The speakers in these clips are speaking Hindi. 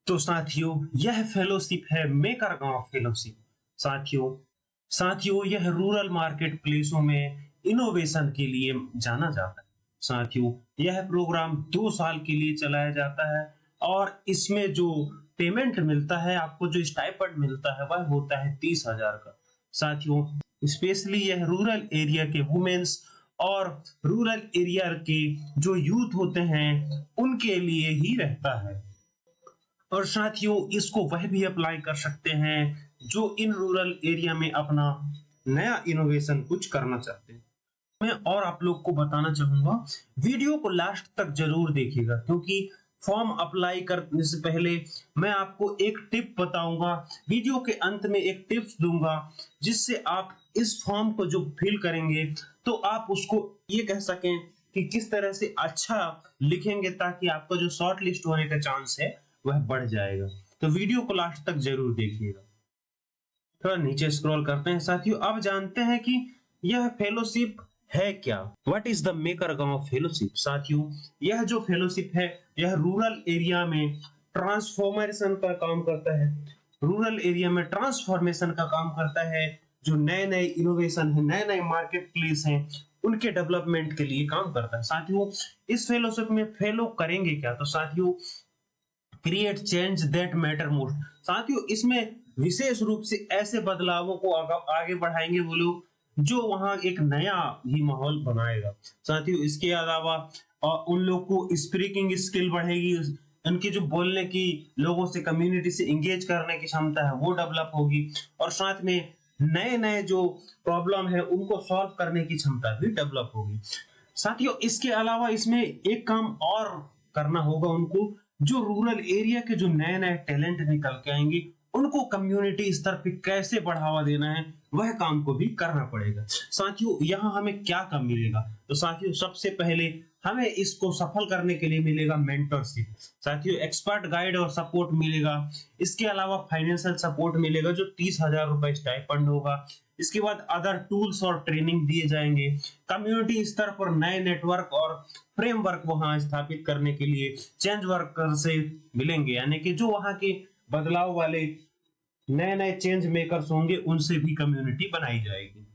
तो साथियों यह फेलोशिप है मेकर गांव फेलोशिप। साथियों साथियों यह रूरल मार्केट प्लेसों में इनोवेशन के लिए जाना जाता है। साथियों यह प्रोग्राम 2 साल के लिए चलाया जाता है और इसमें जो पेमेंट मिलता है, आपको जो स्टाइपेंड मिलता है वह होता है 30,000 का। साथियों स्पेशली यह रूरल एरिया के वुमेन्स और रूरल एरिया के जो यूथ होते हैं उनके लिए ही रहता है। और साथियों इसको वह भी अप्लाई कर सकते हैं जो इन रूरल एरिया में अपना नया इनोवेशन कुछ करना चाहते हैं। मैं और आप लोग को बताना चाहूंगा, वीडियो को लास्ट तक जरूर देखिएगा क्योंकि फॉर्म अप्लाई करने से पहले मैं आपको एक टिप बताऊंगा। वीडियो के अंत में एक टिप्स दूंगा जिससे आप इस फॉर्म को जो फिल करेंगे तो आप उसको ये कह सकें कि किस तरह से अच्छा लिखेंगे ताकि आपका जो शॉर्ट लिस्ट होने का चांस है वह बढ़ जाएगा। तो वीडियो को लास्ट तक जरूर देखिएगा। थोड़ा नीचे स्क्रॉल करते हैं। साथियों अब जानते हैं कि यह फेलोशिप है क्या। What is the maker Gaon fellowship. साथियों यह जो फेलोशिप है यह रूरल एरिया में ट्रांसफॉर्मेशन का काम करता है। रूरल एरिया में ट्रांसफॉर्मेशन का काम करता है। जो नए नए इनोवेशन है, नए नए मार्केट प्लेस हैं, उनके डेवलपमेंट के लिए काम करता है। साथियों इस फेलोशिप में फेलो करेंगे क्या, तो साथियों create change that matter most. साथियों इसमें विशेष रूप से ऐसे बदलावों को आगे बढ़ाएंगे वो लोग जो वहां एक नया ही माहौल बनाएगा। साथियों इसके अलावा उन लोग को स्पीकिंग स्किल बढ़ेगी, उनकी जो बोलने की, लोगों से कम्युनिटी से एंगेज करने की क्षमता है वो डेवलप होगी और साथ में नए नए जो प्रॉब्लम है उनको सॉल्व करने की क्षमता भी डेवलप होगी। साथियों इसके अलावा इसमें एक काम और करना होगा उनको, जो रूरल एरिया के जो नए नए टैलेंट निकल के आएंगे उनको कम्युनिटी स्तर पे कैसे बढ़ावा देना है वह काम को भी करना पड़ेगा। साथियों यहाँ हमें क्या कम मिलेगा, तो साथियों सबसे पहले हमें इसको सफल करने के लिए मिलेगा मेंटरशिप। साथियों एक्सपर्ट गाइड और सपोर्ट मिलेगा। इसके अलावा फाइनेंशियल सपोर्ट मिलेगा जो 30,000 रुपए स्टाइपेंड होगा। इसके बाद अदर टूल्स और ट्रेनिंग दिए जाएंगे। कम्युनिटी स्तर पर नए नेटवर्क और फ्रेमवर्क वहां स्थापित करने के लिए चेंज वर्कर से मिलेंगे, यानी कि जो वहां के बदलाव वाले नए नए चेंज मेकर्स होंगे उनसे भी कम्युनिटी बनाई जाएगी।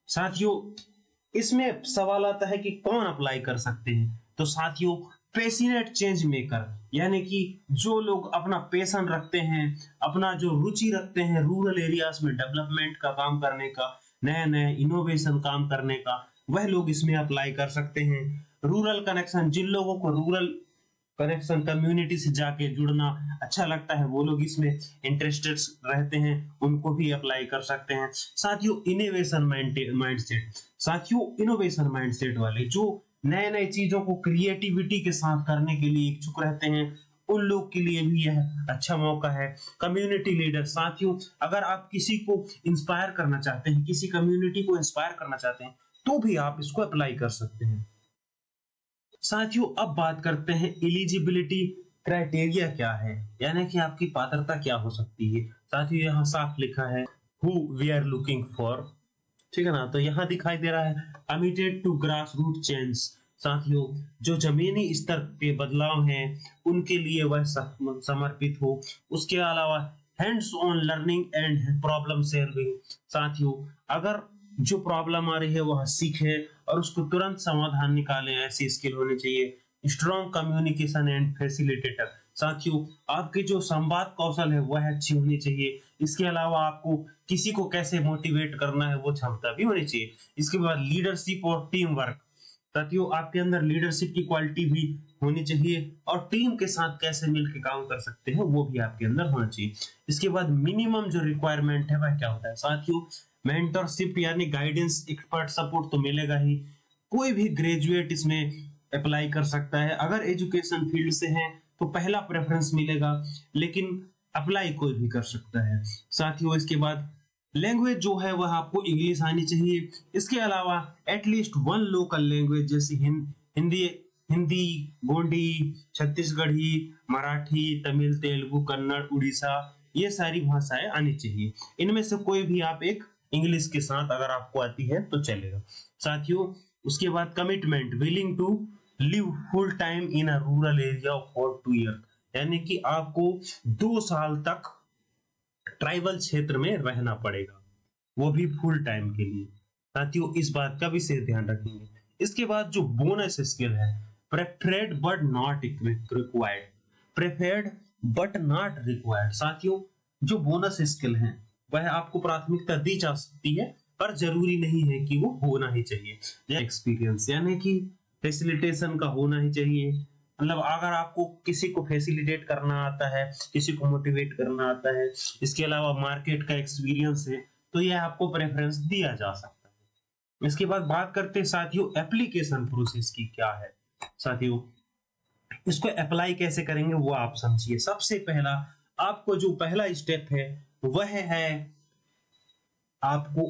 साथियों इसमें सवाल आता है कि कौन अप्लाई कर सकते हैं, तो साथियों पैशनेट चेंज मेकर, यानी कि जो लोग अपना पैशन रखते हैं, अपना जो रुचि रखते हैं रूरल एरियाज में डेवलपमेंट का काम करने का, नया नया इनोवेशन काम करने का, वह लोग इसमें अप्लाई कर सकते हैं। रूरल कनेक्शन, जिन लोगों को रूरल कनेक्शन कम्युनिटी से जाके जुड़ना अच्छा लगता है वो लोग इसमें इंटरेस्टेड रहते हैं, उनको भी अप्लाई कर सकते हैं। साथियों इनोवेशन माइंडसेट, साथियों इनोवेशन माइंडसेट वाले जो नए नए चीजों को क्रिएटिविटी के साथ करने के लिए इच्छुक रहते हैं उन लोग के लिए भी यह अच्छा मौका है। कम्युनिटी लीडर, साथियों अगर आप किसी को इंस्पायर करना चाहते हैं, किसी कम्युनिटी को इंस्पायर करना चाहते हैं तो भी आप इसको अप्लाई कर सकते हैं। साथियों अब बात करते हैं एलिजिबिलिटी क्राइटेरिया क्या है, यानी कि आपकी पात्रता क्या हो सकती है। साथियों यहाँ साफ लिखा है who we are looking for, ठीक है ना। तो यहाँ दिखाई दे रहा है committed to grass root change. साथियों जो जमीनी स्तर पे बदलाव हैं उनके लिए वह समर्पित हो। उसके अलावा hands on learning and problem solving. साथियों अगर जो प्रॉब्लम आ रही है वह सीखे और उसको तुरंत समाधान निकाले, ऐसी स्किल होनी चाहिए। स्ट्रॉन्ग कम्युनिकेशन एंड फैसिलिटेटर, साथियों आपके जो संवाद कौशल है वह अच्छी होनी चाहिए। इसके अलावा आपको किसी को कैसे मोटिवेट करना है वो क्षमता भी होनी चाहिए। इसके बाद लीडरशिप और टीम वर्क, साथियों आपके अंदर लीडरशिप की क्वालिटी भी होनी चाहिए और टीम के साथ कैसे मिलकर काम कर सकते हैं वो भी आपके अंदर होना चाहिए। इसके बाद मिनिमम जो रिक्वायरमेंट है वह क्या होता है, साथियों मेंटरशिप यानी गाइडेंस, एक्सपर्ट सपोर्ट तो मिलेगा ही। कोई भी ग्रेजुएट इसमें अप्लाई कर सकता है। अगर एजुकेशन फील्ड से है तो पहला प्रेफरेंस मिलेगा, लेकिन अप्लाई कोई भी कर सकता है। साथियों इसके बाद लैंग्वेज जो है वह आपको इंग्लिश आनी चाहिए। इसके अलावा एटलीस्ट 1 लोकल लैंग्वेज जैसे हिंदी, गोंडी, छत्तीसगढ़ी, मराठी, तमिल, तेलुगु, कन्नड़, उड़ीसा, ये सारी भाषाएं आनी चाहिए। इनमें से कोई भी आप एक इंग्लिश के साथ अगर आपको आती है तो चलेगा। साथियों उसके बाद commitment, willing to live full time in a rural area for 2 year, यानी कि आपको 2 साल तक ट्राइबल क्षेत्र में रहना पड़ेगा, वो भी फुल टाइम के लिए। साथियों इस बात का विशेष ध्यान रखेंगे। इसके बाद जो बोनस स्किल है, preferred but not required, preferred but not required. साथियों जो बोनस स्किल है वह आपको प्राथमिकता दी जा सकती है, पर जरूरी नहीं है कि वो होना ही चाहिए। एक्सपीरियंस यानी कि फैसिलिटेशन का होना ही चाहिए। मतलब अगर आपको किसी को फैसिलिटेट करना आता है, किसी को मोटिवेट करना आता है, इसके अलावा मार्केट का एक्सपीरियंस है, तो यह आपको प्रेफरेंस दिया जा सकता है। इसके बाद बात करते हैं साथियों एप्लीकेशन प्रोसेस की क्या है। साथियों इसको अप्लाई कैसे करेंगे वो आप समझिए। सबसे पहला आपको जो पहला स्टेप है वह है आपको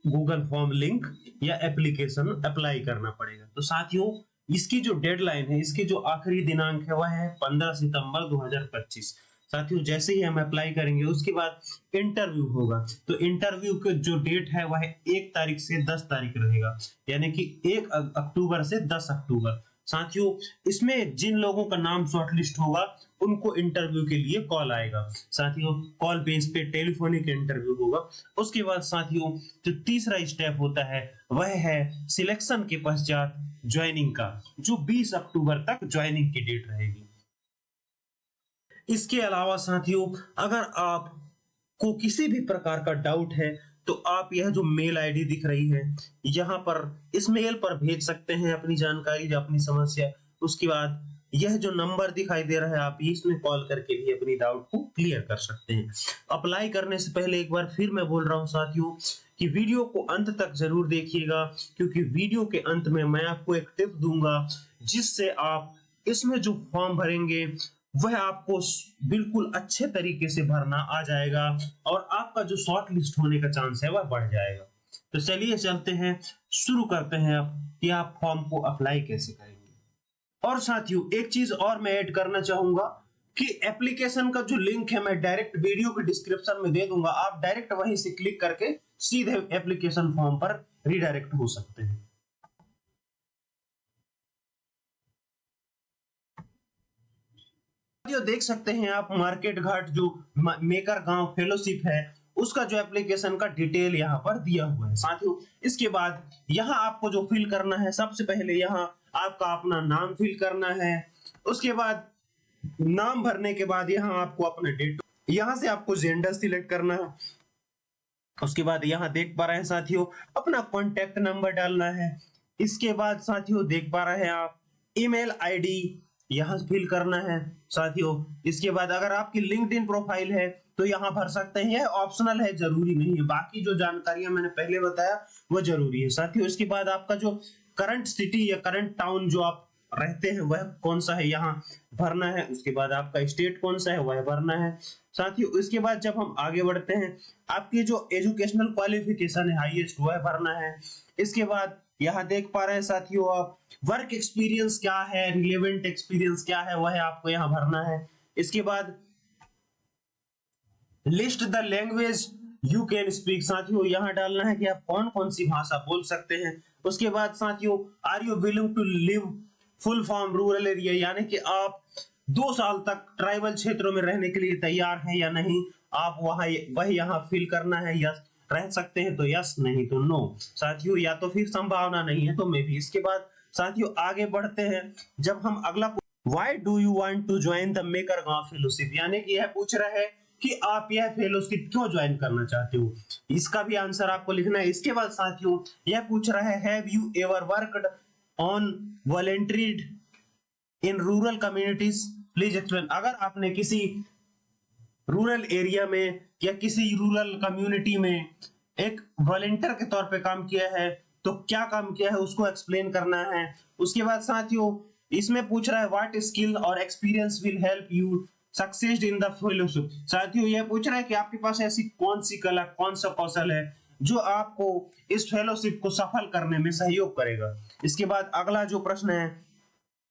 गूगल फॉर्म लिंक या एप्लीकेशन अप्लाई करना पड़ेगा। तो साथियों इसकी जो डेडलाइन है, इसकी जो आखिरी दिनांक है वह है 15 सितंबर 2025। साथियों जैसे ही हम अप्लाई करेंगे उसके बाद इंटरव्यू होगा। तो इंटरव्यू के जो डेट है वह 1 तारीख से 10 तारीख रहेगा, यानी कि 1 अक्टूबर से 10 अक्टूबर। साथियों इसमें जिन लोगों का नाम शॉर्टलिस्ट होगा उनको इंटरव्यू के लिए कॉल आएगा। साथियों कॉल बेस पे टेलीफोनिक इंटरव्यू होगा। उसके बाद साथियों जो तीसरा स्टेप होता है वह है सिलेक्शन के पश्चात ज्वाइनिंग का, जो 20 अक्टूबर तक ज्वाइनिंग की डेट रहेगी। इसके अलावा साथियों अगर आपको किसी भी प्रकार का डाउट है तो आप यह जो मेल आईडी दिख रही है यहाँ पर इस मेल पर भेज सकते हैं अपनी जानकारी, अपनी समस्या। उसके बाद यह जो नंबर दिखाई दे रहा है आप इसमें कॉल करके भी अपनी डाउट को क्लियर कर सकते हैं। अप्लाई करने से पहले एक बार फिर मैं बोल रहा हूं साथियों कि वीडियो को अंत तक जरूर देखिएगा, क्योंकि वीडियो के अंत में मैं आपको एक टिप दूंगा जिससे आप इसमें जो फॉर्म भरेंगे वह आपको बिल्कुल अच्छे तरीके से भरना आ जाएगा और आपका जो शॉर्ट लिस्ट होने का चांस है वह बढ़ जाएगा। तो चलिए चलते हैं, शुरू करते हैं अब कि आप फॉर्म को अप्लाई कैसे करेंगे। और साथियों एक चीज और मैं ऐड करना चाहूंगा कि एप्लीकेशन का जो लिंक है मैं डायरेक्ट वीडियो के डिस्क्रिप्शन में दे दूंगा, आप डायरेक्ट वहीं से क्लिक करके सीधे एप्लीकेशन फॉर्म पर रीडायरेक्ट हो सकते हैं। देख सकते हैं आप मार्केट घाट जो मेकर गांव फेलोशिप है उसका जो एप्लीकेशन का डिटेल यहाँ पर दिया हुआ है। साथियों इसके बाद यहाँ आपको जो फिल करना है, सबसे पहले यहाँ आपका अपना नाम फिल करना है। उसके बाद नाम भरने के बाद यहाँ आपको अपना डेट, यहाँ से आपको जेंडर सिलेक्ट करना है। उसके बाद यहाँ देख पा रहे हैं साथियों अपना कॉन्टेक्ट नंबर डालना है। इसके बाद साथियों देख पा रहे हैं आप ईमेल आईडी यहाँ फिल करना है। साथियों इसके बाद अगर आपकी लिंक्डइन प्रोफाइल है तो यहाँ भर सकते हैं, यह ऑप्शनल है, जरूरी नहीं है। बाकी जो जानकारियां मैंने पहले बताया वो जरूरी है। साथियों इसके बाद आपका जो करंट सिटी या करंट टाउन जो आप रहते हैं वह कौन सा है यहाँ भरना है। उसके बाद आपका स्टेट कौन सा है वह भरना है। साथियों इसके बाद जब हम आगे बढ़ते हैं आपकी जो एजुकेशनल क्वालिफिकेशन है हाईएस्ट वह भरना है। इसके बाद यहाँ देख पा रहे हैं साथियों आप वर्क एक्सपीरियंस क्या है, रिलेवेंट एक्सपीरियंस क्या है वह आपको यहाँ भरना है। इसके बाद list the language you can speak, साथियों यहाँ डालना है कि आप कौन कौन सी भाषा बोल सकते हैं। उसके बाद साथियों are you willing to live full form rural area, यानी कि आप 2 साल तक ट्राइबल क्षेत्रों में रहने के लिए तैयार हैं या नहीं, आप वह यहाँ फिल करना है। यस रह सकते हैं तो यस, नहीं तो नो। साथियों या तो फिर संभावना नहीं है तो मे भी। इसके बाद साथियों आगे बढ़ते हैं जब हम अगला why do you want to join the maker Gaon fellowship, यानी कि यह पूछ रहा है कि आप यह फेलोशिप क्यों ज्वाइन करना चाहते हो, इसका भी आंसर आपको लिखना है। इसके बाद साथियों यह पूछ रहा है have you ever worked on volunteered in rural communities please explain, अगर आपने किसी रूरल एरिया में या किसी रूरल कम्युनिटी में एक वॉलंटियर के तौर पे काम किया है तो क्या काम किया है उसको एक्सप्लेन करना है। उसके बाद साथियों इसमें पूछ रहा है व्हाट स्किल और experience will help you success in the fellowship, साथियों यह पूछ रहा है कि आपके पास ऐसी कौन सी कला, कौन सा कौशल है जो आपको इस फेलोशिप को सफल करने में सहयोग करेगा। इसके बाद अगला जो प्रश्न है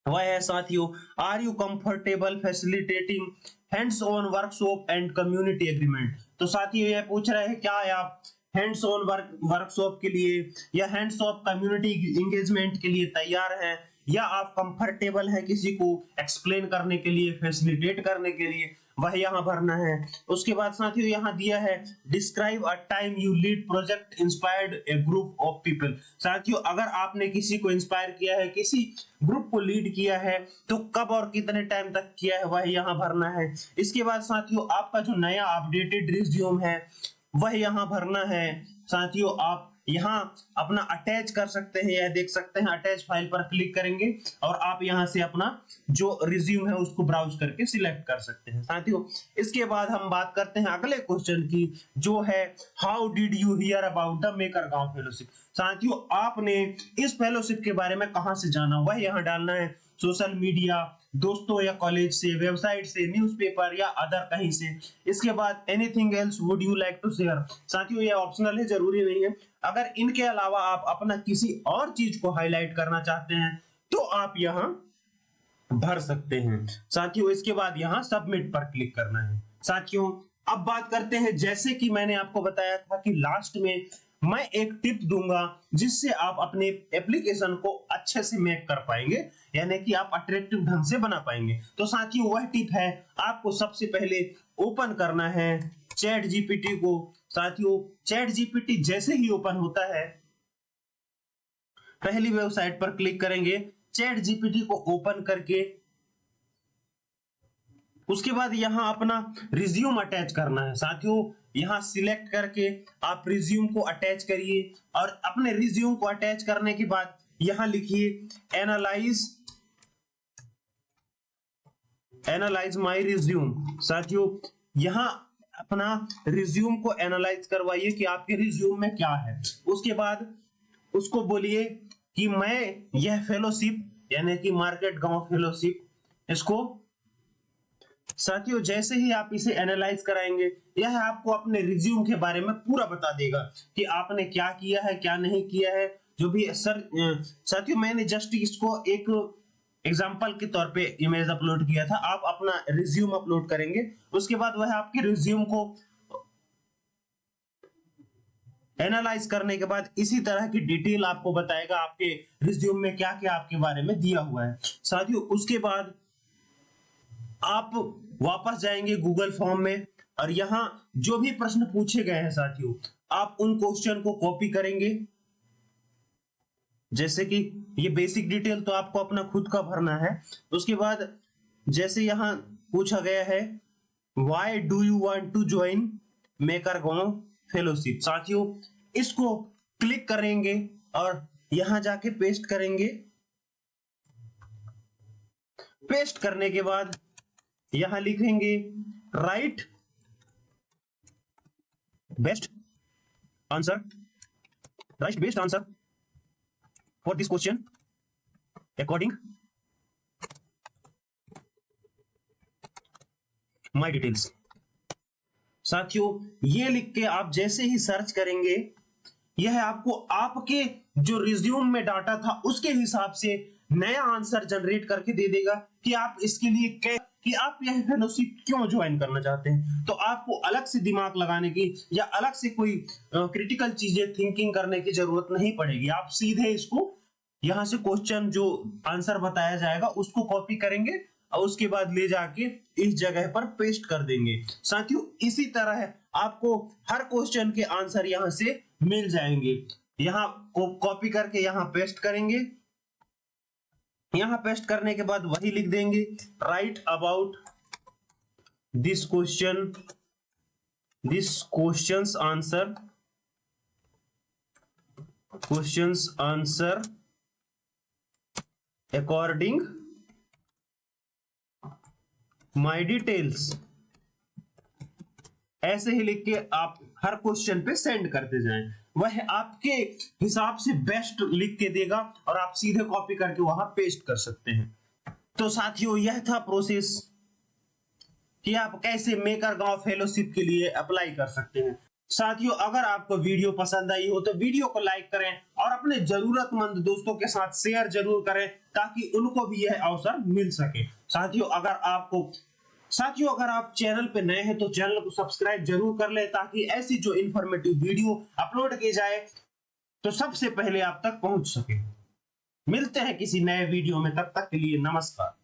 वह है साथियों are you comfortable facilitating hands on workshop and community agreement, तो साथियों यह पूछ रहा है क्या आप हैंड्स ऑन वर्कशॉप के लिए या हैंड्स ऑफ कम्युनिटी एंगेजमेंट के लिए तैयार हैं या आप कंफर्टेबल है किसी को एक्सप्लेन करने के लिए, फैसिलिटेट करने के लिए, वह यहाँ भरना है। उसके बाद साथियों यहाँ दिया है describe a time you lead project inspired A group of people. साथियों अगर आपने किसी को इंस्पायर किया है, किसी ग्रुप को लीड किया है, तो कब और कितने टाइम तक किया है वह यहाँ भरना है। इसके बाद साथियों आपका जो नया अपडेटेड रिज्यूम है वह यहाँ भरना है। साथियों आप यहाँ अपना अटैच कर सकते हैं, यह देख सकते हैं, अटैच फाइल पर क्लिक करेंगे और आप यहाँ से अपना जो रिज्यूम है उसको ब्राउज करके सिलेक्ट कर सकते हैं। साथियों इसके बाद हम बात करते हैं अगले क्वेश्चन की, जो है how did you here about the maker Gaon fellowship. साथियों आपने इस फेलोशिप के बारे में कहां से जाना, वह यहाँ डालना है। सोशल मीडिया, दोस्तों या कॉलेज से, वेबसाइट से, न्यूज़पेपर या अदर कहीं से। इसके बाद anything else would you like to share. साथियों ये ऑप्शनल है, जरूरी नहीं है। अगर इनके अलावा आप अपना किसी और चीज को हाईलाइट करना चाहते हैं तो आप यहाँ भर सकते हैं। साथियों इसके बाद यहाँ सबमिट पर क्लिक करना है। साथियों अब बात करते हैं, जैसे कि मैंने आपको बताया था कि लास्ट में मैं एक टिप दूंगा जिससे आप अपने एप्लीकेशन को अच्छे से मेक कर पाएंगे, यानी कि आप अट्रैक्टिव ढंग से बना पाएंगे। तो साथियों वह टिप है, आपको सबसे पहले ओपन करना है चैट जीपीटी को। साथियों चैट जीपीटी जैसे ही ओपन होता है, पहली वेबसाइट पर क्लिक करेंगे, चैट जीपीटी को ओपन करके उसके बाद यहां अपना रिज्यूम अटैच करना है। साथियों यहां सिलेक्ट करके आप रिज्यूम को अटैच करिए और अपने रिज्यूम को अटैच करने के बाद यहां लिखिए एनालाइज माय रिज्यूम। साथियों यहां अपना रिज्यूम को एनालाइज करवाइए कि आपके रिज्यूम में क्या है। उसके बाद उसको बोलिए कि मैं यह फेलोशिप यानी कि मार्केट गांव फेलोशिप, इसको साथियों जैसे ही आप इसे एनालाइज कराएंगे, यह आपको अपने रिज्यूम के बारे में पूरा बता देगा कि आपने क्या किया है, क्या नहीं किया है, जो भी साथियों मैंने जस्ट इसको एक एग्जांपल के तौर पे इमेज अपलोड किया था। आप अपना रिज्यूम अपलोड करेंगे, उसके बाद वह आपके रिज्यूम को एनालाइज करने के बाद इसी तरह की डिटेल आपको बताएगा आपके रिज्यूम में क्या क्या आपके बारे में दिया हुआ है। साथियों उसके बाद आप वापस जाएंगे गूगल फॉर्म में और यहां जो भी प्रश्न पूछे गए हैं साथियों, आप उन क्वेश्चन को कॉपी करेंगे। जैसे कि ये बेसिक डिटेल तो आपको अपना खुद का भरना है। उसके बाद जैसे यहां पूछा गया है why do you want to join maker Gaon fellowship. साथियों इसको क्लिक करेंगे और यहां जाके पेस्ट करेंगे। पेस्ट करने के बाद यहां लिखेंगे right best answer for this question according my details. साथियों ये लिख के आप जैसे ही सर्च करेंगे, यह आपको आपके जो रिज्यूम में डाटा था उसके हिसाब से नया आंसर जनरेट करके दे देगा कि आप इसके लिए कि आप यह फेलोशिप क्यों ज्वाइन करना चाहते हैं। तो आपको अलग से दिमाग लगाने की या अलग से कोई क्रिटिकल चीजें थिंकिंग करने की जरूरत नहीं पड़ेगी। आप सीधे इसको यहां से क्वेश्चन जो आंसर बताया जाएगा उसको कॉपी करेंगे और उसके बाद ले जाके इस जगह पर पेस्ट कर देंगे। साथियों इसी तरह आपको हर क्वेश्चन के आंसर यहां से मिल जाएंगे। यहां को कॉपी करके यहां पेस्ट करेंगे। यहां पेस्ट करने के बाद वही लिख देंगे right about this questions answer according my details. ऐसे ही लिख के आप हर क्वेश्चन पे सेंड करते जाएं, वह आपके हिसाब से बेस्ट लिख के देगा और आप सीधे कॉपी करके वहां पेस्ट कर सकते हैं। तो साथियों यह था प्रोसेस कि आप कैसे मेकर गांव फेलोशिप के लिए अप्लाई कर सकते हैं। साथियों अगर आपको वीडियो पसंद आई हो तो वीडियो को लाइक करें और अपने जरूरतमंद दोस्तों के साथ शेयर जरूर करें ताकि उनको भी यह अवसर मिल सके। साथियों अगर आप चैनल पे नए हैं तो चैनल को सब्सक्राइब जरूर कर लें ताकि ऐसी जो इन्फॉर्मेटिव वीडियो अपलोड की जाए तो सबसे पहले आप तक पहुंच सके। मिलते हैं किसी नए वीडियो में, तब तक के लिए नमस्कार।